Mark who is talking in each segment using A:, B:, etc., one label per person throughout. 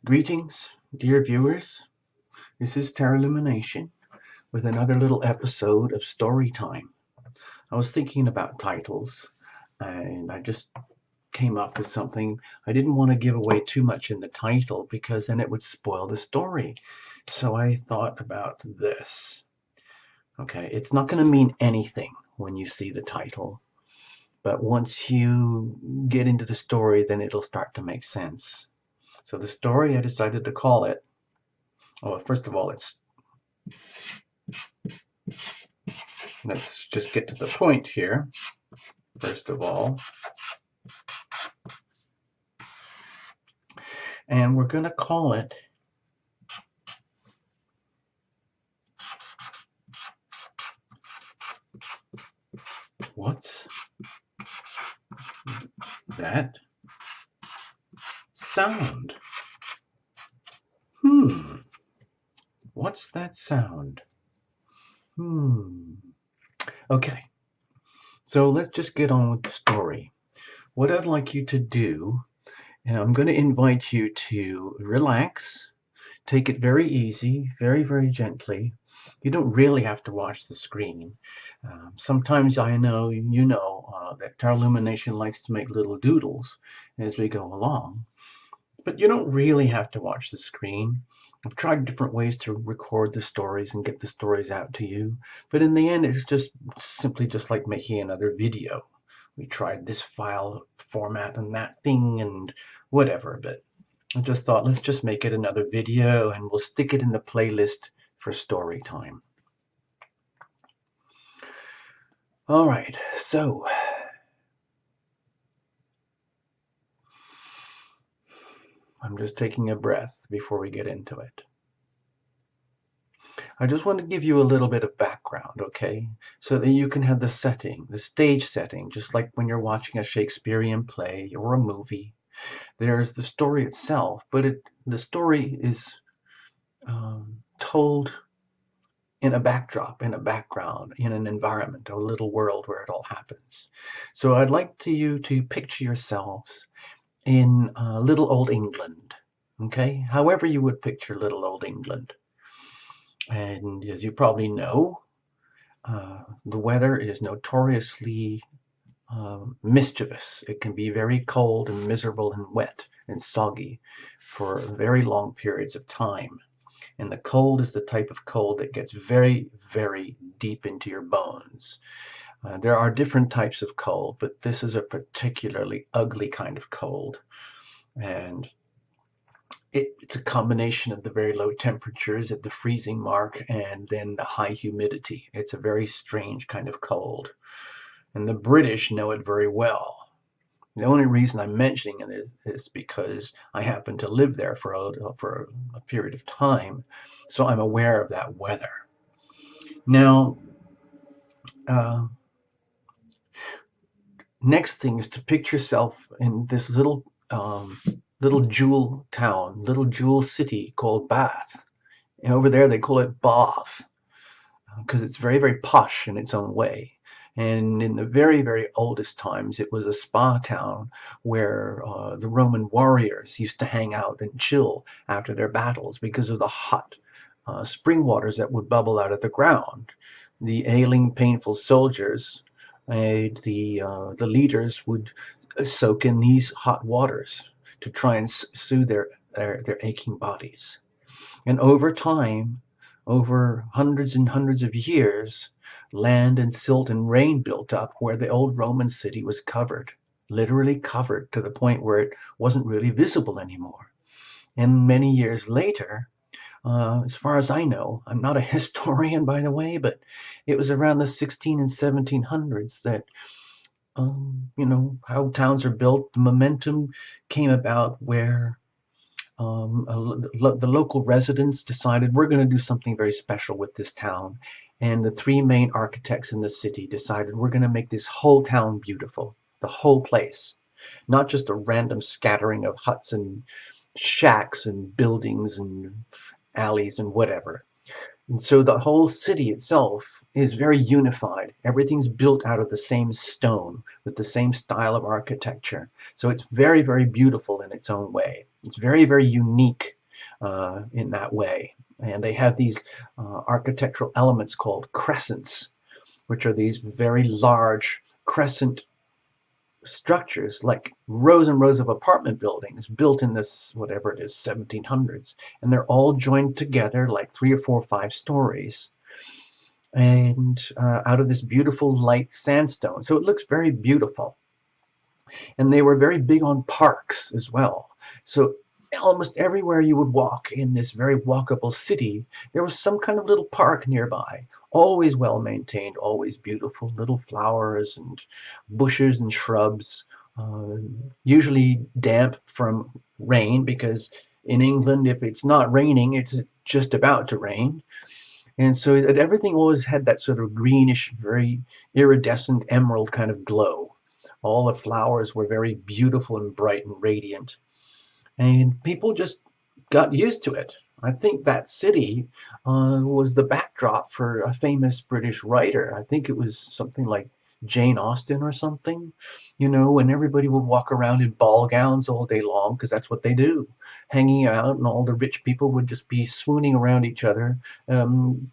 A: Greetings, dear viewers. This is Lumination with another little episode of Story Time. I was thinking about titles and I just came up with something. I didn't want to give away too much in the title because then it would spoil the story. So I thought about this. Okay, it's not going to mean anything when you see the title, but once you get into the story, then it'll start to make sense. So the story I decided to call it, well, first of all, let's just get to the point here. First of all, and we're going to call it What's That Sound? What's that sound? Okay, so let's just get on with the story. What I'd like you to do, and I'm going to invite you to relax, take it very easy, very, very gently. You don't really have to watch the screen. Sometimes I know that Lumination likes to make little doodles as we go along, but you don't really have to watch the screen. I've tried different ways to record the stories and get the stories out to you, but in the end it's just simply just like making another video. We tried this file format and that thing and whatever, but I just thought let's just make it another video and we'll stick it in the playlist for story time. All right, so I'm just taking a breath before we get into it. I just want to give you a little bit of background, okay? So that you can have the setting, the stage setting, just like when you're watching a Shakespearean play or a movie. There's the story itself, but the story is told in a backdrop, in a background, in an environment, a little world where it all happens. So I'd like you to picture yourselves in little old England, okay? However you would picture little old England. And as you probably know, the weather is notoriously mischievous. It can be very cold and miserable and wet and soggy for very long periods of time. And the cold is the type of cold that gets very, very deep into your bones. There are different types of cold, but this is a particularly ugly kind of cold. And it's a combination of the very low temperatures at the freezing mark and then the high humidity. It's a very strange kind of cold. And the British know it very well. The only reason I'm mentioning it is because I happen to live there for a period of time, so I'm aware of that weather. Now, next thing is to picture yourself in this little jewel town, little jewel city called Bath. And over there they call it Bath because it's very, very posh in its own way. And in the very, very oldest times, it was a spa town where the Roman warriors used to hang out and chill after their battles because of the hot spring waters that would bubble out of the ground. The ailing, painful soldiers, the leaders would soak in these hot waters to try and soothe their aching bodies. And over time, over hundreds and hundreds of years, land and silt and rain built up where the old Roman city was covered, literally covered to the point where it wasn't really visible anymore. And many years later, as far as I know, I'm not a historian by the way, but it was around the 16 and 1700s that how towns are built, the momentum came about where the local residents decided we're going to do something very special with this town. And the three main architects in the city decided we're going to make this whole town beautiful, the whole place, not just a random scattering of huts and shacks and buildings and alleys and whatever. And so the whole city itself is very unified. Everything's built out of the same stone with the same style of architecture. So it's very, very beautiful in its own way. It's very, very unique in that way. And they have these architectural elements called crescents, which are these very large crescent structures, like rows and rows of apartment buildings built in this, whatever it is, 1700s. And they're all joined together like 3 or 4 or 5 stories and out of this beautiful light sandstone. So it looks very beautiful. And they were very big on parks as well. So almost everywhere you would walk in this very walkable city, there was some kind of little park nearby. Always well maintained, always beautiful, little flowers and bushes and shrubs, uh, usually damp from rain because in England, if it's not raining, it's just about to rain. And so everything always had that sort of greenish, very iridescent emerald kind of glow. All the flowers were very beautiful and bright and radiant. And people just got used to it. I think that city was the backdrop for a famous British writer. I think it was something like Jane Austen or something, when everybody would walk around in ball gowns all day long, because that's what they do, hanging out, and all the rich people would just be swooning around each other, um,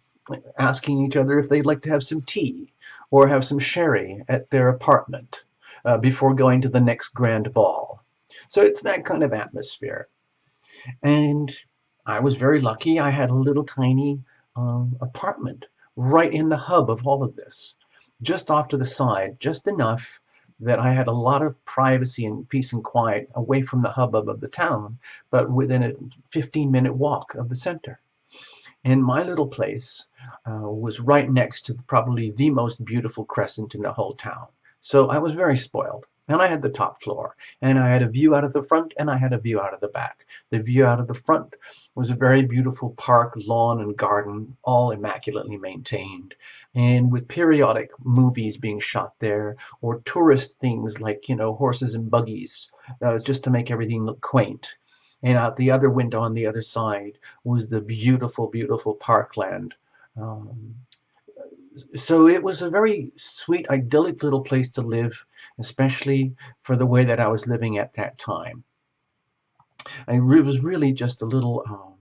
A: asking each other if they'd like to have some tea or have some sherry at their apartment before going to the next grand ball. So it's that kind of atmosphere. And I was very lucky. I had a little tiny apartment right in the hub of all of this, just off to the side, just enough that I had a lot of privacy and peace and quiet away from the hubbub of the town, but within a 15-minute walk of the center. And my little place was right next to probably the most beautiful crescent in the whole town. So I was very spoiled. And I had the top floor, and I had a view out of the front, and I had a view out of the back. The view out of the front was a very beautiful park, lawn, and garden, all immaculately maintained, and with periodic movies being shot there, or tourist things like, horses and buggies, just to make everything look quaint. And out the other window on the other side was the beautiful, beautiful parkland. Um, so it was a very sweet, idyllic little place to live, especially for the way that I was living at that time. It was really just a little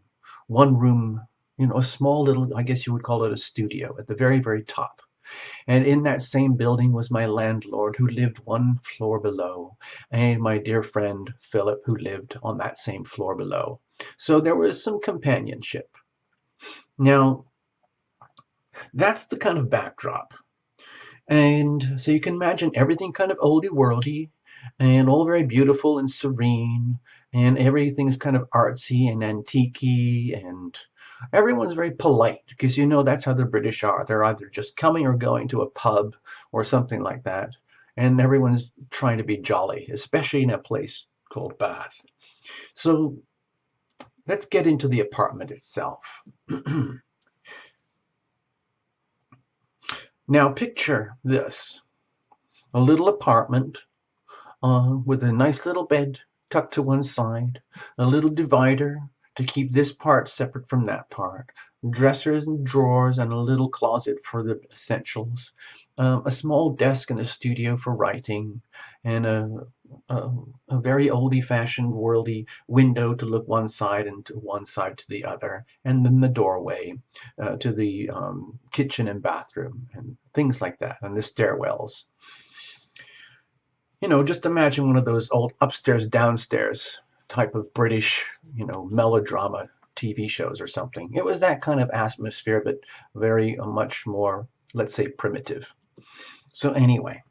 A: one room, a small little, I guess you would call it a studio at the very, very top. And in that same building was my landlord, who lived one floor below, and my dear friend Philip, who lived on that same floor below. So there was some companionship. Now, that's the kind of backdrop. And so you can imagine everything kind of oldie worldy and all very beautiful and serene, and everything's kind of artsy and antique and everyone's very polite because that's how the British are. They're either just coming or going to a pub or something like that. And everyone's trying to be jolly, especially in a place called Bath. So let's get into the apartment itself. Now picture this, a little apartment with a nice little bed tucked to one side, a little divider to keep this part separate from that part, dressers and drawers and a little closet for the essentials, a small desk in a studio for writing, and a, a very oldie-fashioned, worldly window to look one side and to one side to the other, and then the doorway to the kitchen and bathroom and things like that, and the stairwells. Just imagine one of those old upstairs, downstairs type of British, melodrama TV shows or something. It was that kind of atmosphere, but very much more, let's say, primitive. So anyway,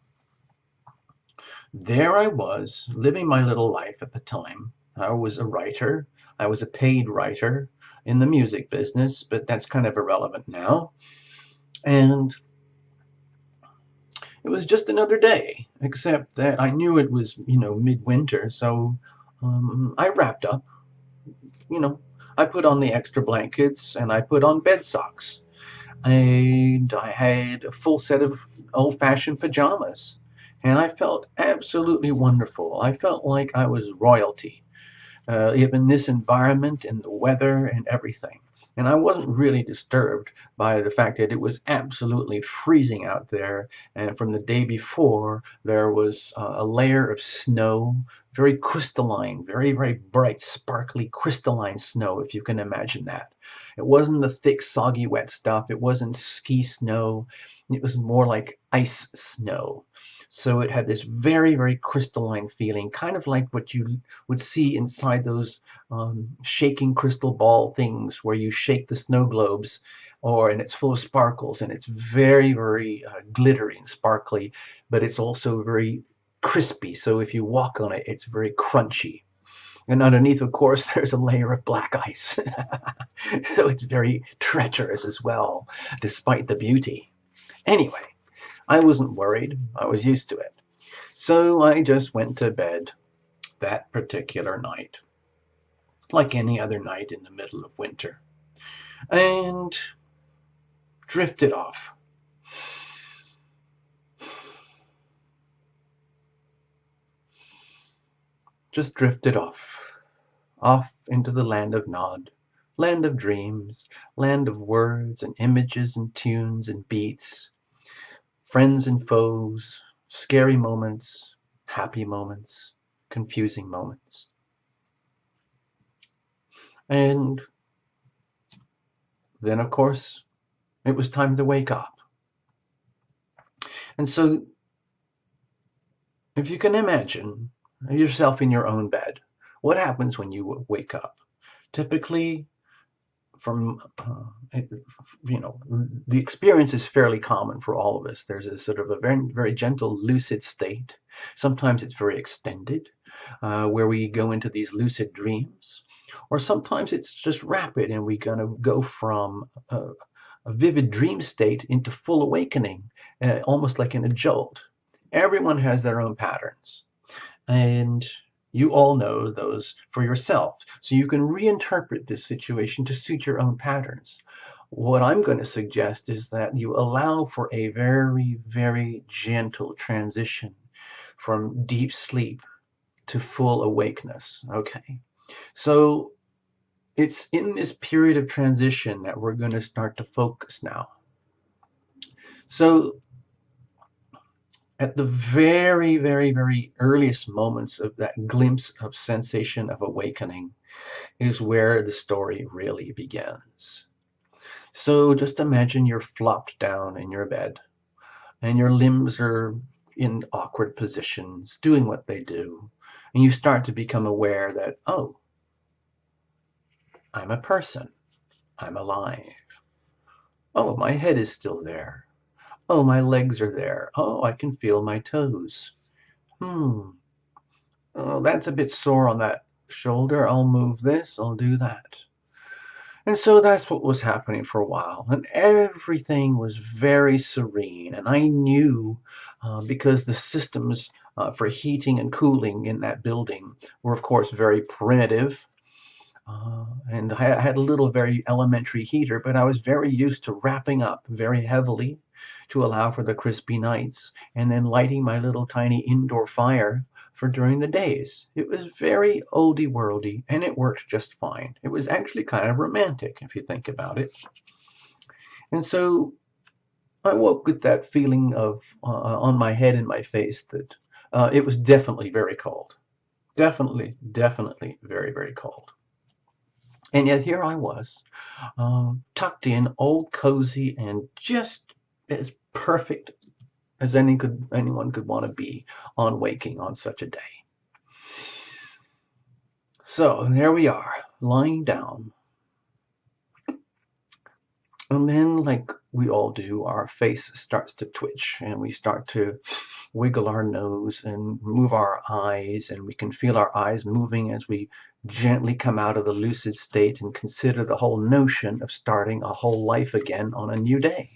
A: there I was living my little life at the time. I was a writer. I was a paid writer in the music business, but that's kind of irrelevant now. And it was just another day, except that I knew it was, midwinter, so I wrapped up. I put on the extra blankets and I put on bed socks. And I had a full set of old-fashioned pajamas. And I felt absolutely wonderful. I felt like I was royalty, in this environment and the weather and everything. And I wasn't really disturbed by the fact that it was absolutely freezing out there. And from the day before, there was a layer of snow, very crystalline, very, very bright, sparkly, crystalline snow, if you can imagine that. It wasn't the thick, soggy, wet stuff. It wasn't ski snow. It was more like ice snow. So it had this very, very crystalline feeling, kind of like what you would see inside those shaking crystal ball things where you shake the snow globes, and it's full of sparkles, and it's very, very glittery and sparkly, but it's also very crispy. So if you walk on it, it's very crunchy. And underneath, of course, there's a layer of black ice. So it's very treacherous as well, despite the beauty. Anyway, I wasn't worried. I was used to it. So I just went to bed that particular night, like any other night in the middle of winter, and drifted off. Just drifted off into the land of Nod, land of dreams, land of words and images and tunes and beats, friends and foes, scary moments, happy moments, confusing moments. And then, of course, it was time to wake up. And so, if you can imagine yourself in your own bed, what happens when you wake up? Typically, from the experience is fairly common for all of us. There's a sort of a very, very gentle lucid state. Sometimes it's very extended, where we go into these lucid dreams, or sometimes it's just rapid and we kind of go from a vivid dream state into full awakening, almost like in a jolt. Everyone has their own patterns, and you all know those for yourself. So you can reinterpret this situation to suit your own patterns. What I'm going to suggest is that you allow for a very, very gentle transition from deep sleep to full awakeness. Okay. So it's in this period of transition that we're going to start to focus now. So at the very, very, very earliest moments of that glimpse of sensation of awakening is where the story really begins. So just imagine you're flopped down in your bed and your limbs are in awkward positions, doing what they do. And you start to become aware that, oh, I'm a person. I'm alive. Oh, my head is still there. Oh, my legs are there. Oh, I can feel my toes. Oh, that's a bit sore on that shoulder. I'll move this. I'll do that. And so that's what was happening for a while. And everything was very serene. And I knew, because the systems for heating and cooling in that building were, of course, very primitive. And I had a little very elementary heater, but I was very used to wrapping up very heavily to allow for the crispy nights, and then lighting my little tiny indoor fire for during the days. It was very oldie worldy, and it worked just fine. It was actually kind of romantic if you think about it. And so I woke with that feeling of on my head and my face that it was definitely very cold. Definitely, definitely very, very cold. And yet here I was, tucked in, all cozy, and just as perfect as anyone could want to be on waking on such a day. So there we are, lying down. And then, like we all do, our face starts to twitch and we start to wiggle our nose and move our eyes, and we can feel our eyes moving as we gently come out of the lucid state and consider the whole notion of starting a whole life again on a new day.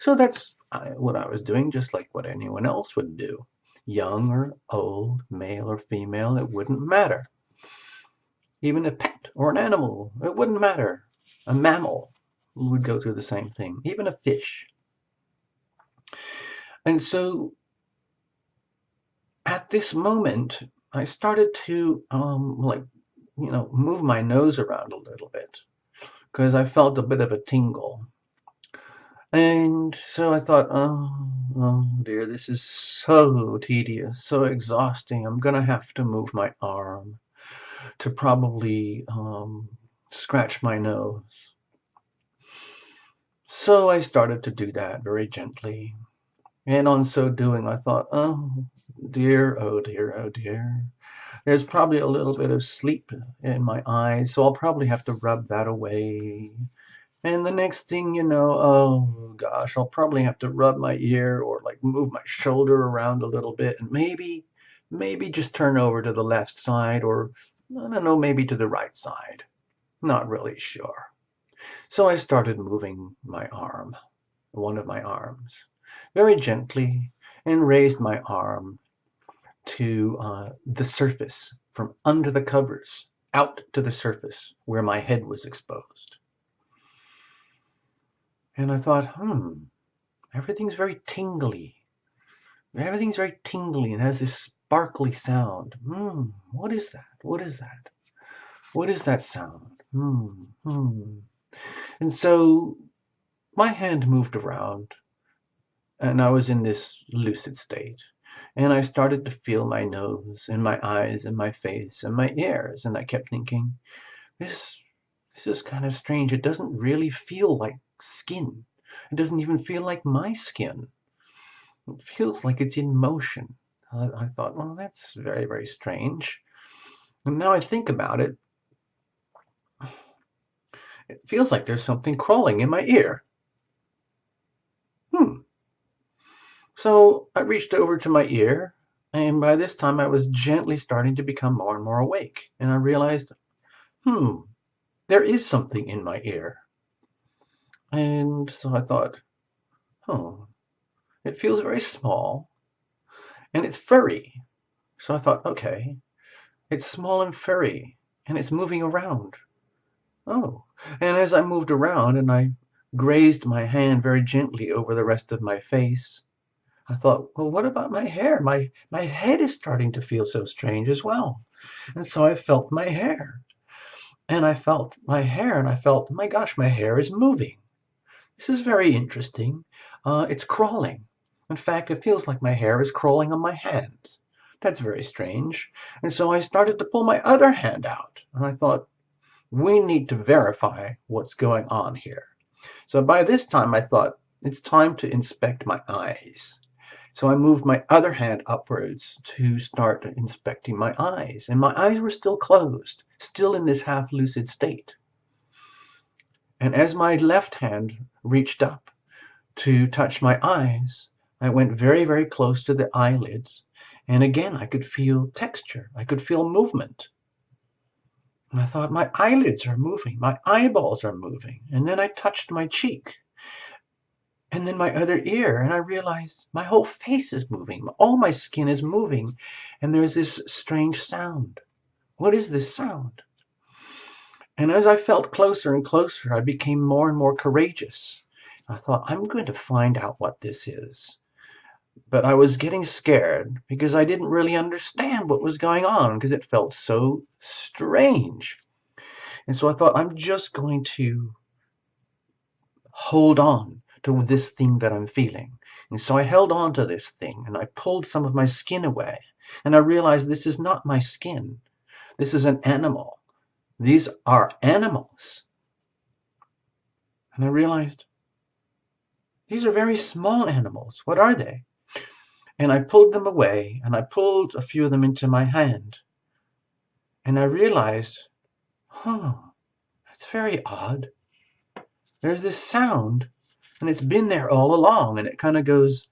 A: So that's what I was doing, just like what anyone else would do. Young or old, male or female, it wouldn't matter. Even a pet or an animal, it wouldn't matter. A mammal would go through the same thing, even a fish. And so at this moment, I started to move my nose around a little bit. because I felt a bit of a tingle. And so I thought, oh dear, this is so tedious, so exhausting. I'm gonna have to move my arm to probably scratch my nose. So I started to do that very gently. And on so doing, I thought, oh dear, oh dear, oh dear. There's probably a little bit of sleep in my eyes, so I'll probably have to rub that away. And the next thing you know, oh gosh, I'll probably have to rub my ear or like move my shoulder around a little bit and maybe just turn over to the left side or I don't know, maybe to the right side. Not really sure. So I started moving my arm, one of my arms, very gently and raised my arm to the surface from under the covers out to the surface where my head was exposed. And I thought, everything's very tingly. Everything's very tingly and has this sparkly sound. What is that? What is that? What is that sound? And so my hand moved around and I was in this lucid state. And I started to feel my nose and my eyes and my face and my ears. And I kept thinking, this is kind of strange. It doesn't really feel like skin. It doesn't even feel like my skin. It feels like it's in motion. I thought, well, that's very, very strange. And now I think about it, it feels like there's something crawling in my ear. So I reached over to my ear, and by this time I was gently starting to become more and more awake. And I realized, there is something in my ear. And so I thought, oh, it feels very small, and it's furry. So I thought, okay, it's small and furry, and it's moving around. Oh, and as I moved around and I grazed my hand very gently over the rest of my face, I thought, well, what about my hair? My head is starting to feel so strange as well. And so I felt my hair. And I felt my hair, and I felt, my gosh, my hair is moving. This is very interesting. It's crawling. In fact, it feels like my hair is crawling on my hands. That's very strange. And so I started to pull my other hand out. And I thought, we need to verify what's going on here. So by this time, I thought, it's time to inspect my eyes. So I moved my other hand upwards to start inspecting my eyes. And my eyes were still closed, still in this half-lucid state. And as my left hand reached up to touch my eyes, I went very, very close to the eyelids. And again, I could feel texture. I could feel movement. And I thought, my eyelids are moving. My eyeballs are moving. And then I touched my cheek. And then my other ear. And I realized my whole face is moving. All my skin is moving. And there's this strange sound. What is this sound? And as I felt closer and closer, I became more and more courageous. I thought, I'm going to find out what this is. But I was getting scared because I didn't really understand what was going on because it felt so strange. And so I thought, I'm just going to hold on to this thing that I'm feeling. And so I held on to this thing and I pulled some of my skin away. And I realized this is not my skin. This is an animal. These are animals. And I realized, these are very small animals. What are they? And I pulled them away, and I pulled a few of them into my hand. And I realized, that's very odd. There's this sound, and it's been there all along, and it kind of goes...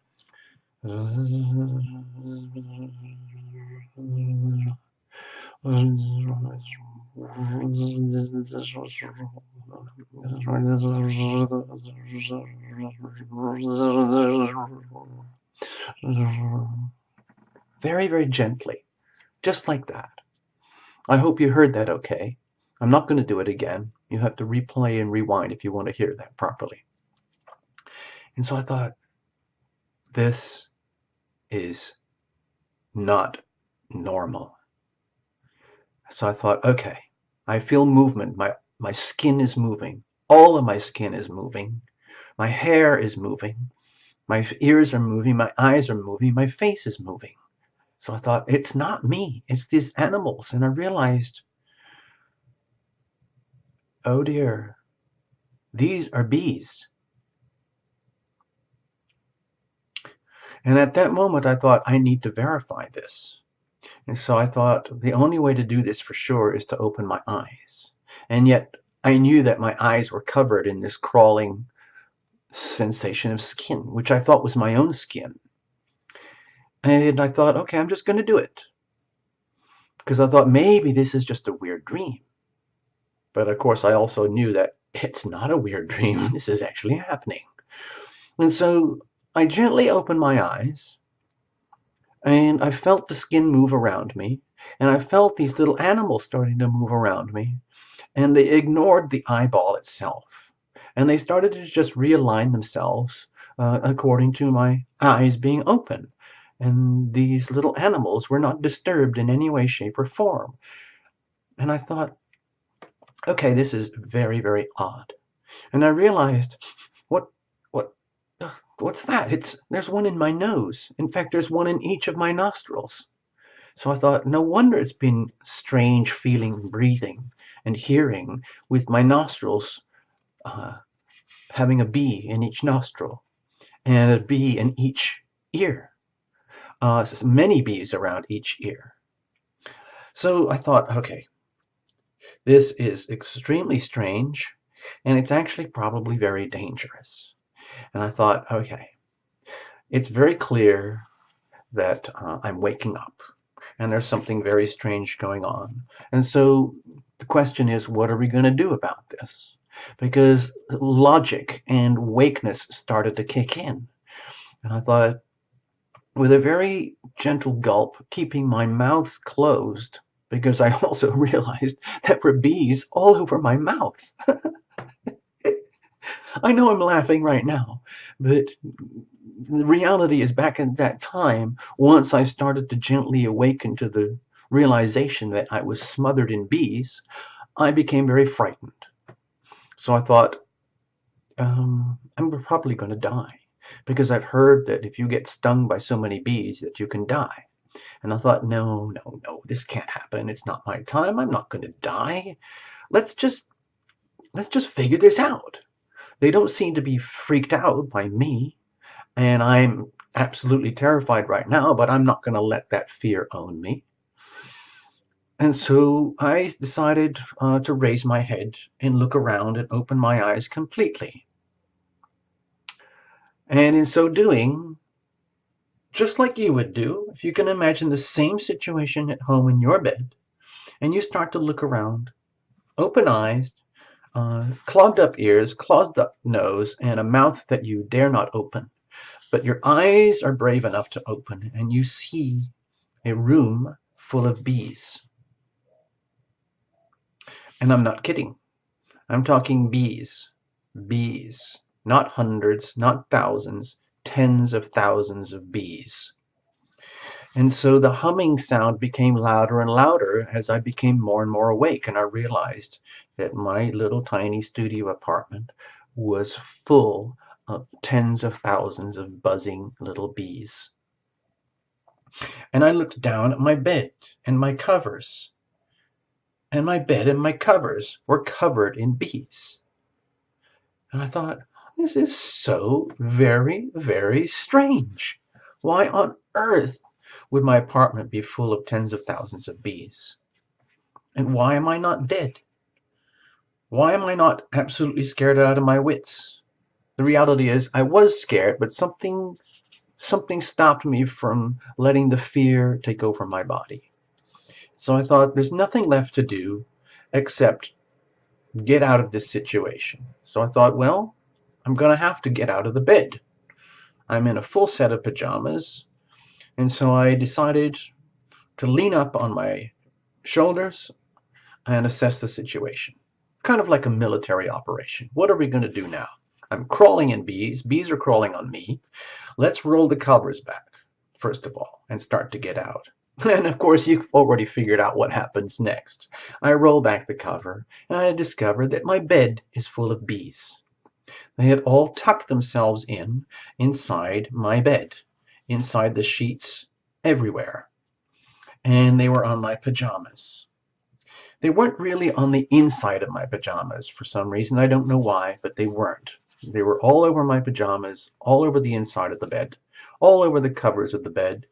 A: very, very gently, just like that. I hope you heard that okay. I'm not going to do it again. You have to replay and rewind if you want to hear that properly. And so I thought, this is not normal. So I thought, okay, I feel movement. My skin is moving. All of my skin is moving. My hair is moving. My ears are moving. My eyes are moving. My face is moving. So I thought, it's not me. It's these animals. And I realized, oh dear, these are bees. And at that moment, I thought, I need to verify this. And so I thought the only way to do this for sure is to open my eyes. And yet I knew that my eyes were covered in this crawling sensation of skin, which I thought was my own skin. And I thought, okay, I'm just going to do it. Because I thought maybe this is just a weird dream. But of course, I also knew that it's not a weird dream. This is actually happening. And so I gently opened my eyes, and I felt the skin move around me, and I felt these little animals starting to move around me, and they ignored the eyeball itself, and they started to just realign themselves according to my eyes being open. And these little animals were not disturbed in any way, shape, or form. And I thought, okay, this is very, very odd. And I realized, what, what, what's that? There's one in my nose. In fact, there's one in each of my nostrils. So I thought, no wonder it's been strange feeling, breathing, and hearing with my nostrils having a bee in each nostril and a bee in each ear. Many bees around each ear. So I thought, okay, this is extremely strange, and it's actually probably very dangerous. And I thought, okay, it's very clear that I'm waking up, and there's something very strange going on. And so the question is, what are we going to do about this? Because logic and wakeness started to kick in. And I thought, with a very gentle gulp, keeping my mouth closed, because I also realized there were bees all over my mouth. I know I'm laughing right now, but the reality is back at that time, once I started to gently awaken to the realization that I was smothered in bees, I became very frightened. So I thought, I'm probably going to die, because I've heard that if you get stung by so many bees that you can die. And I thought, no, no, no, this can't happen. It's not my time. I'm not going to die. Let's just figure this out. They don't seem to be freaked out by me, and I'm absolutely terrified right now, but I'm not going to let that fear own me. And so I decided to raise my head and look around and open my eyes completely. And in so doing, just like you would do, if you can imagine the same situation at home in your bed, and you start to look around, open eyes, clogged up ears, clogged up nose, and a mouth that you dare not open. But your eyes are brave enough to open, and you see a room full of bees. And I'm not kidding. I'm talking bees. Bees. Not hundreds, not thousands, tens of thousands of bees. And so the humming sound became louder and louder as I became more and more awake, and I realized that my little tiny studio apartment was full of tens of thousands of buzzing little bees. And I looked down at my bed and my covers, and my bed and my covers were covered in bees. And I thought, this is so very, very strange. Why on earth would my apartment be full of tens of thousands of bees? And why am I not dead? Why am I not absolutely scared out of my wits? The reality is I was scared, but something stopped me from letting the fear take over my body. So I thought there's nothing left to do except get out of this situation. So I thought, well, I'm going to have to get out of the bed. I'm in a full set of pajamas, and so I decided to lean up on my shoulders and assess the situation. Kind of like a military operation. What are we going to do now? I'm crawling in bees. Bees are crawling on me. Let's roll the covers back, first of all, and start to get out. And of course, you've already figured out what happens next. I roll back the cover, and I discover that my bed is full of bees. They had all tucked themselves inside my bed, inside the sheets, everywhere. And they were on my pajamas. They weren't really on the inside of my pajamas for some reason. I don't know why, but they weren't. They were all over my pajamas, all over the inside of the bed, all over the covers of the bed.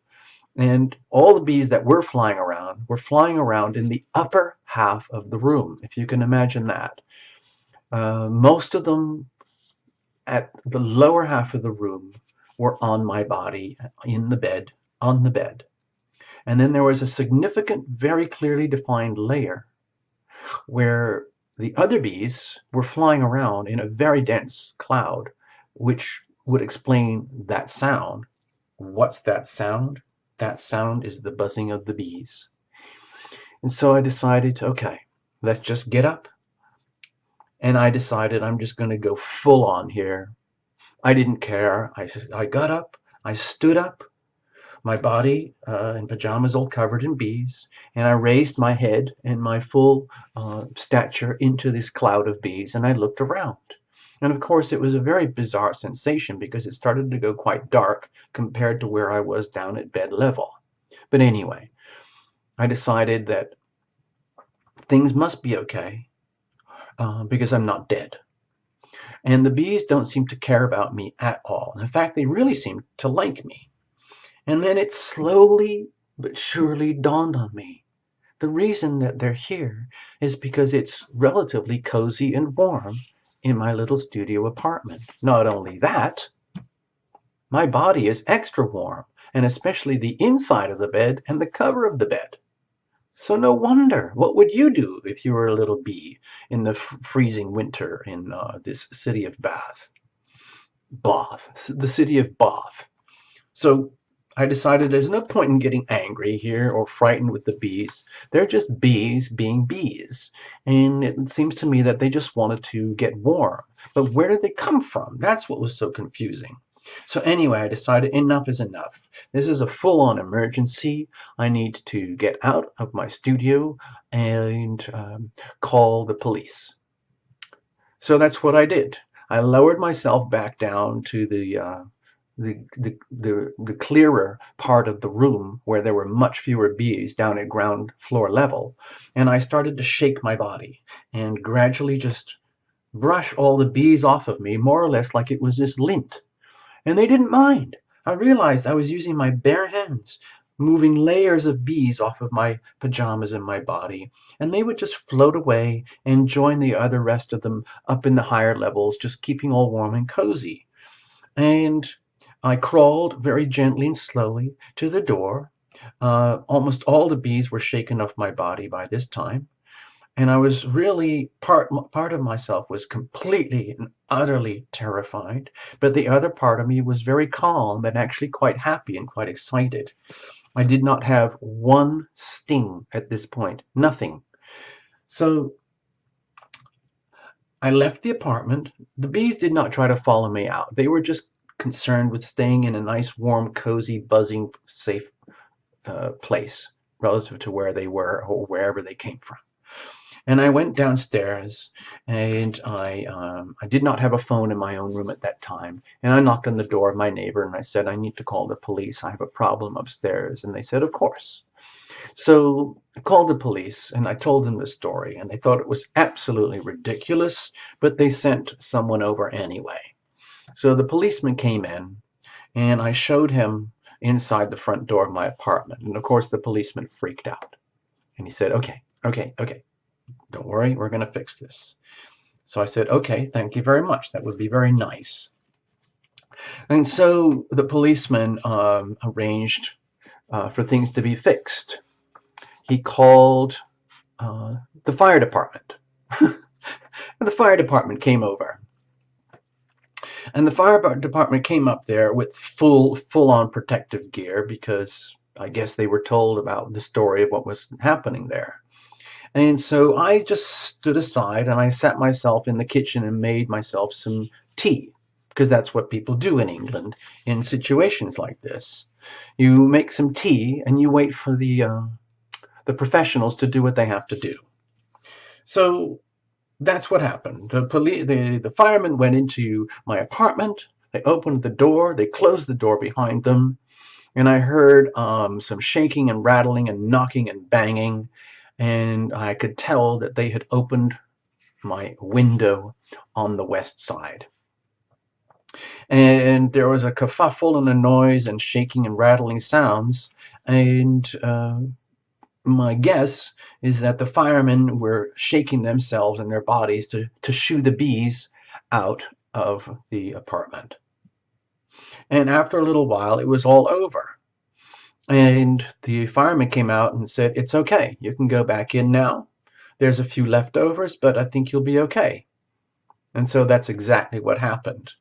A: And all the bees that were flying around in the upper half of the room, if you can imagine that. Most of them at the lower half of the room were on my body, in the bed, on the bed. And then there was a significant, very clearly defined layer where the other bees were flying around in a very dense cloud, which would explain that sound. What's that sound? That sound is the buzzing of the bees. And so I decided, okay, let's just get up. And I decided I'm just going to go full on here. I didn't care. I got up, I stood up, my body in pajamas all covered in bees, and I raised my head and my full stature into this cloud of bees, and I looked around. And of course, it was a very bizarre sensation because it started to go quite dark compared to where I was down at bed level. But anyway, I decided that things must be okay because I'm not dead. And the bees don't seem to care about me at all. In fact, they really seem to like me. And then it slowly but surely dawned on me. The reason that they're here is because it's relatively cozy and warm in my little studio apartment. Not only that, my body is extra warm, and especially the inside of the bed and the cover of the bed. So no wonder. What would you do if you were a little bee in the freezing winter in this city of Bath? The city of Bath. So I decided there's no point in getting angry here or frightened with the bees. They're just bees being bees. And it seems to me that they just wanted to get warm. But where did they come from? That's what was so confusing. So anyway, I decided enough is enough. This is a full-on emergency. I need to get out of my studio and call the police. So that's what I did. I lowered myself back down to the clearer part of the room where there were much fewer bees down at ground floor level, and I started to shake my body and gradually just brush all the bees off of me, more or less like it was just lint. And they didn't mind. I realized I was using my bare hands, moving layers of bees off of my pajamas and my body, and they would just float away and join the other rest of them up in the higher levels, just keeping all warm and cozy. And I crawled very gently and slowly to the door. Almost all the bees were shaken off my body by this time. And I was really, part of myself was completely and utterly terrified, but the other part of me was very calm and actually quite happy and quite excited. I did not have one sting at this point, nothing. So I left the apartment. The bees did not try to follow me out. They were just concerned with staying in a nice, warm, cozy, buzzing, safe place relative to where they were or wherever they came from. And I went downstairs, and I did not have a phone in my own room at that time. And I knocked on the door of my neighbor, and I said, I need to call the police. I have a problem upstairs. And they said, of course. So I called the police, and I told them the story, and they thought it was absolutely ridiculous, but they sent someone over anyway. So the policeman came in, and I showed him inside the front door of my apartment. And of course, the policeman freaked out. And he said, okay, don't worry, we're going to fix this. So I said, okay, thank you very much. That would be very nice. And so the policeman arranged for things to be fixed. He called the fire department. And the fire department came over. And the fire department came up there with full-on protective gear because I guess they were told about the story of what was happening there. And so I just stood aside and I sat myself in the kitchen and made myself some tea. because that's what people do in England in situations like this. You make some tea and you wait for the professionals to do what they have to do. So that's what happened. The firemen went into my apartment. They opened the door. They closed the door behind them, and I heard some shaking and rattling and knocking and banging, and I could tell that they had opened my window on the west side. And there was a kerfuffle and a noise and shaking and rattling sounds, and my guess is that the firemen were shaking themselves and their bodies to shoo the bees out of the apartment. And after a little while, it was all over. And the fireman came out and said, "It's okay. You can go back in now. There's a few leftovers, but I think you'll be okay." And so that's exactly what happened.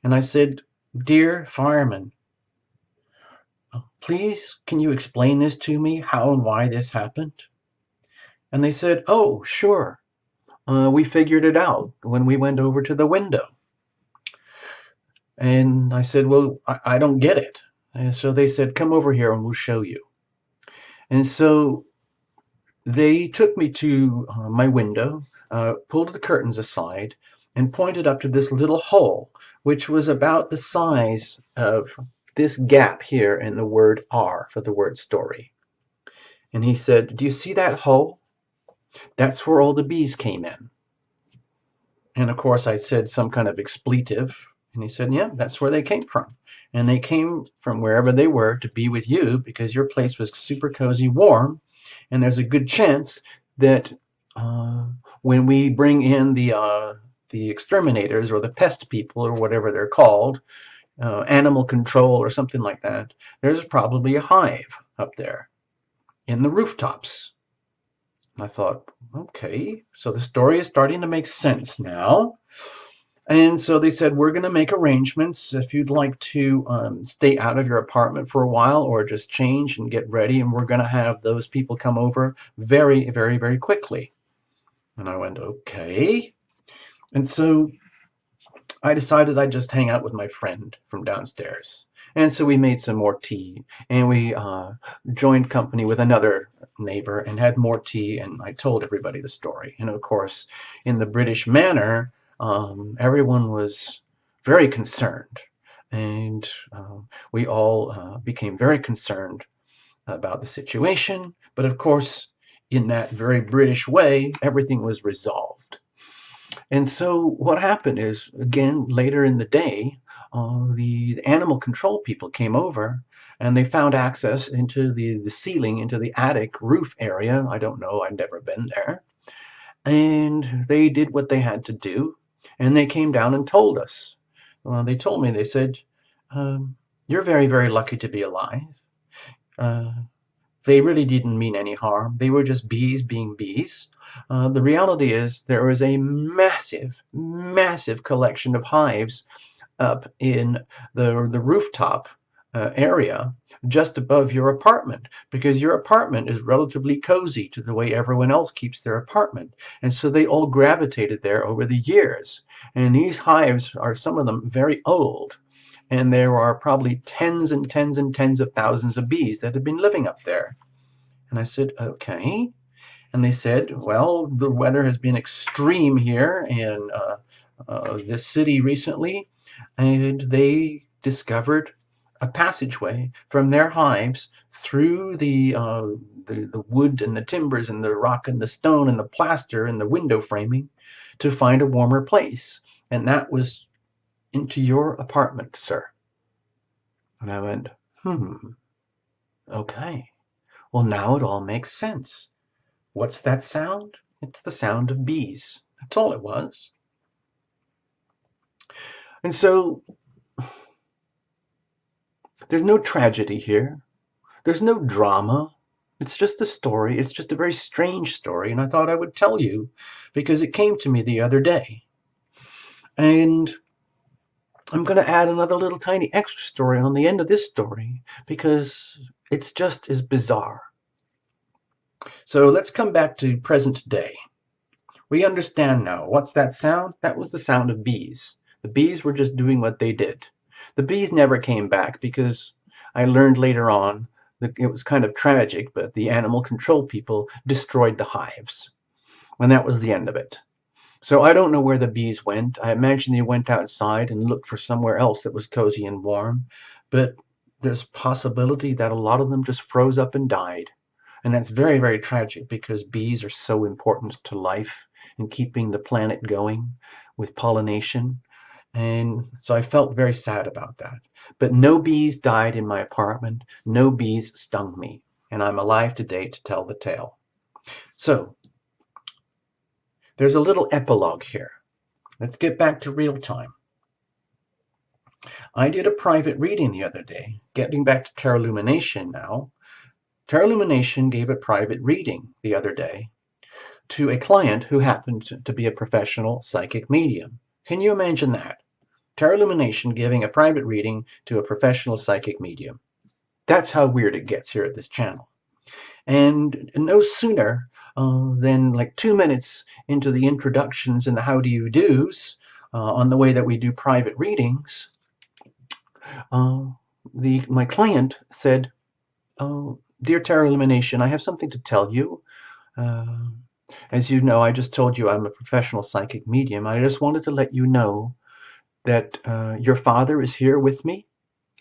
A: And I said, "Dear fireman, please, can you explain this to me, how and why this happened?" And they said, "Oh, sure. We figured it out when we went over to the window." And I said, "Well, I don't get it." And so they said, "Come over here and we'll show you." And so they took me to my window, pulled the curtains aside, and pointed up to this little hole, which was about the size of this gap here in the word R for the word story. And he said, "Do you see that hole? That's where all the bees came in." And of course, I said some kind of expletive. And he said, "Yeah, that's where they came from. And they came from wherever they were to be with you because your place was super cozy warm. And there's a good chance that when we bring in the exterminators or the pest people or whatever they're called, animal control or something like that, there's probably a hive up there in the rooftops." I thought, okay, so the story is starting to make sense now. And so they said, "We're going to make arrangements if you'd like to stay out of your apartment for a while or just change and get ready. And we're going to have those people come over very, very, very quickly." And I went, okay. And so I decided I'd just hang out with my friend from downstairs. And so we made some more tea, and we joined company with another neighbor and had more tea, and I told everybody the story. And of course, in the British manner, everyone was very concerned, and we all became very concerned about the situation. But of course, in that very British way, everything was resolved. And so what happened is, again, later in the day, the animal control people came over and they found access into the ceiling, into the attic roof area. I don't know, I've never been there. And they did what they had to do, and they came down and told us. They told me, they said, "You're very, very lucky to be alive. Uh, they really didn't mean any harm. They were just bees being bees. The reality is there was a massive, massive collection of hives up in the rooftop area just above your apartment, because your apartment is relatively cozy to the way everyone else keeps their apartment. And so they all gravitated there over the years. And these hives are, some of them, very old. And there are probably tens and tens and tens of thousands of bees that have been living up there." And I said, okay. And they said, "Well, the weather has been extreme here in this city recently, and they discovered a passageway from their hives through the wood and the timbers and the rock and the stone and the plaster and the window framing to find a warmer place. And that was into your apartment, sir." And I went, okay. Well, now it all makes sense. What's that sound? It's the sound of bees. That's all it was. And so there's no tragedy here. There's no drama. It's just a story. It's just a very strange story, and I thought I would tell you because it came to me the other day. And I'm going to add another little tiny extra story on the end of this story because it's just as bizarre. So let's come back to present day. We understand now. What's that sound? That was the sound of bees. The bees were just doing what they did. The bees never came back because I learned later on that it was kind of tragic, but the animal control people destroyed the hives. And that was the end of it. So I don't know where the bees went. I imagine they went outside and looked for somewhere else that was cozy and warm. But there's possibility that a lot of them just froze up and died. And that's very, very tragic because bees are so important to life and keeping the planet going with pollination. And so I felt very sad about that. But no bees died in my apartment. No bees stung me. And I'm alive today to tell the tale. So there's a little epilogue here. Let's get back to real time. I did a private reading the other day. Getting back to Tarot Lumination now. Tarot Lumination gave a private reading the other day to a client who happened to be a professional psychic medium. Can you imagine that? Tarot Lumination giving a private reading to a professional psychic medium. That's how weird it gets here at this channel. And no sooner than like 2 minutes into the introductions and the how do you do's on the way that we do private readings, my client said, "Dear Tarot Illumination, I have something to tell you. As you know, I just told you I'm a professional psychic medium. I just wanted to let you know that your father is here with me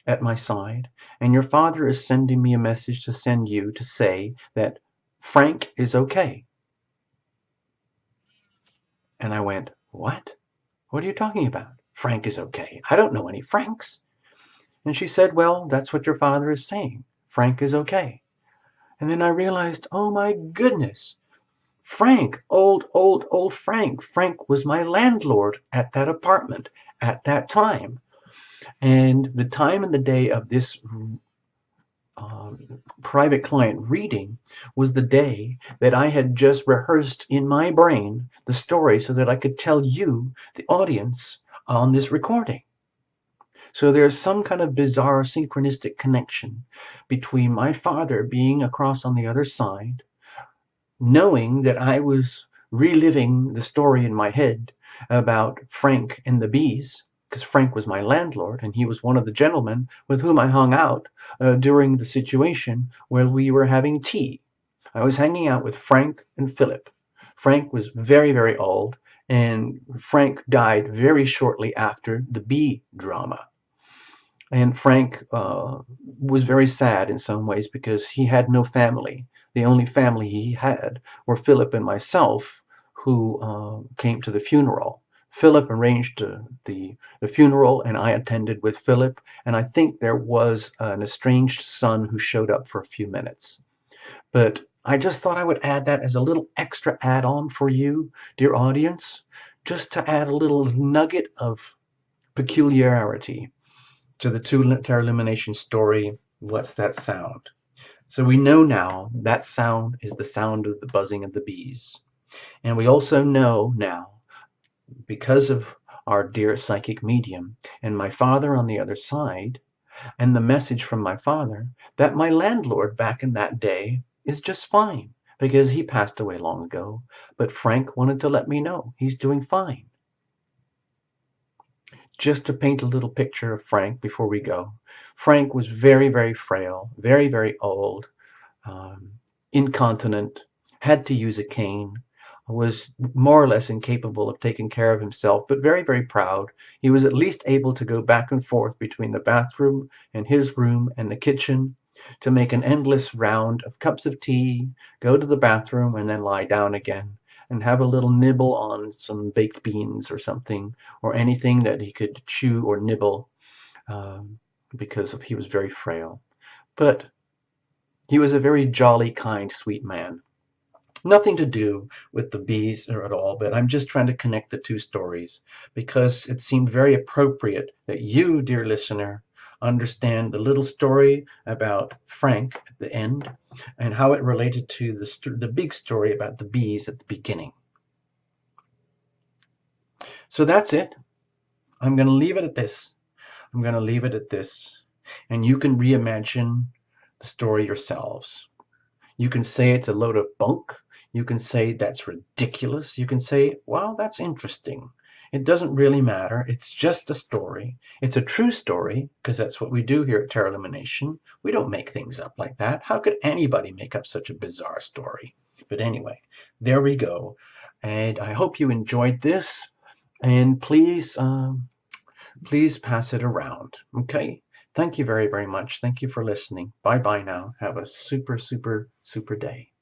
A: at my side, and your father is sending me a message to send you to say that Frank is okay." And I went, "What? What are you talking about? Frank is okay. I don't know any Franks." And she said, "Well, that's what your father is saying. Frank is okay." And then I realized, oh my goodness, Frank, old Frank. Frank was my landlord at that apartment at that time. And the time and the day of this private client reading was the day that I had just rehearsed in my brain the story so that I could tell you, the audience, on this recording. So there's some kind of bizarre synchronistic connection between my father being across on the other side, knowing that I was reliving the story in my head about Frank and the bees, because Frank was my landlord and he was one of the gentlemen with whom I hung out during the situation where we were having tea. I was hanging out with Frank and Philip. Frank was very, very old, and Frank died very shortly after the bee drama. And Frank was very sad in some ways because he had no family. The only family he had were Philip and myself, who came to the funeral. Philip arranged the funeral, and I attended with Philip. And I think there was an estranged son who showed up for a few minutes. But I just thought I would add that as a little extra add-on for you, dear audience, just to add a little nugget of peculiarity to the Tarot Illumination story. What's that sound? So we know now that sound is the sound of the buzzing of the bees. And we also know now, because of our dear psychic medium and my father on the other side, and the message from my father, that my landlord back in that day is just fine, because he passed away long ago. But Frank wanted to let me know he's doing fine. Just to paint a little picture of Frank before we go. Frank was very, very frail, very, very old, incontinent, had to use a cane, was more or less incapable of taking care of himself, but very, very proud. He was at least able to go back and forth between the bathroom and his room and the kitchen to make an endless round of cups of tea, go to the bathroom, and then lie down again and have a little nibble on some baked beans or something, or anything that he could chew or nibble, because he was very frail. But he was a very jolly, kind, sweet man. Nothing to do with the bees or at all, but I'm just trying to connect the two stories because it seemed very appropriate that you, dear listener, understand the little story about Frank at the end and how it related to the big story about the bees at the beginning. So that's it. I'm going to leave it at this. I'm going to leave it at this. And you can reimagine the story yourselves. You can say it's a load of bunk. You can say that's ridiculous. You can say, well, that's interesting. It doesn't really matter. It's just a story. It's a true story because that's what we do here at Terra Lumination. We don't make things up like that. How could anybody make up such a bizarre story? But anyway, there we go. And I hope you enjoyed this. And please pass it around. Okay. Thank you very, very much. Thank you for listening. Bye bye now. Have a super, super, super day.